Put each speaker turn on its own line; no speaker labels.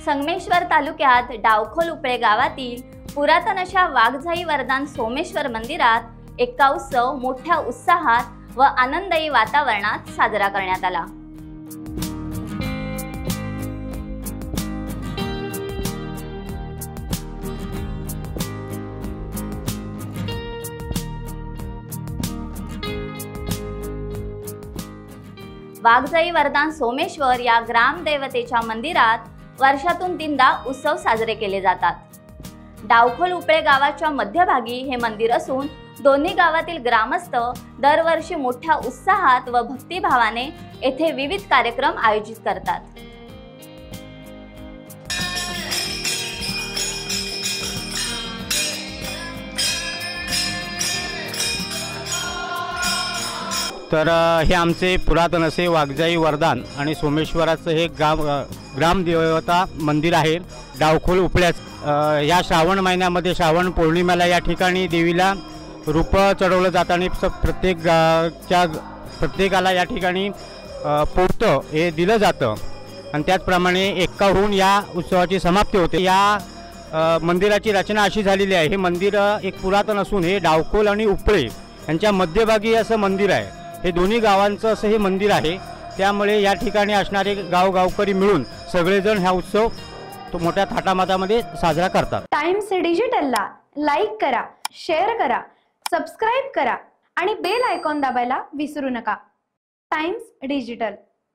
संगमेश्वर तालुक्यात डावखोल उपळे गावातील पुरातन अशा वाघजाई वरदान सोमेश्वर मंदिरात एका उत्सव मोठ्या उत्साहात व आनंददायी वातावरणात साजरा करण्यात आला। वाघजाई वरदान सोमेश्वर या ग्रामदेवतेच्या मंदिरात वर्षातून 3दा उत्सव साजरे केले जातात। डावखोल उपळे गावाच्या मध्यभागी हे मंदिर असून दोन्ही गावातील ग्रामस्थ दरवर्षी मोठ्या उत्साहात व भक्तिभावाने येथे विविध कार्यक्रम आयोजित करतात।
तर हे आमचे पुरातन असे वाघजाई वरदान आणि सोमेश्वराचं हे ग्रामदेवता मंदिर आहे डावखोल उपळ्यात। या श्रावण महिन्यामध्ये श्रावण पौर्णिमेला या ठिकाणी देवीला रूप चढवलं जातं आणि प्रत्येकाला या ठिकाणी पोतं हे दिलं जातं आणि त्याचप्रमाणे एकाहून या उत्सवाची समाप्ती होते। या मंदिराची रचना अशी झालेली आहे, हे मंदिर एक पुरातन असून हे डावखोल आणि उपळे यांच्या मध्यभागी असं मंदिर आहे। हे दोन्ही गावांचं असं हे मंदिर आहे, त्यामुळे या ठिकाणी असणारे गावकरी मिळून सगळेजण हा उत्सव तो मोठ्या थाटामाटामध्ये साजरा करतात।
टाइम्स डिजिटलला लाईक करा, शेअर करा, सबस्क्राइब करा आणि बेल आयकॉन दाबायला विसरू नका। Times digital.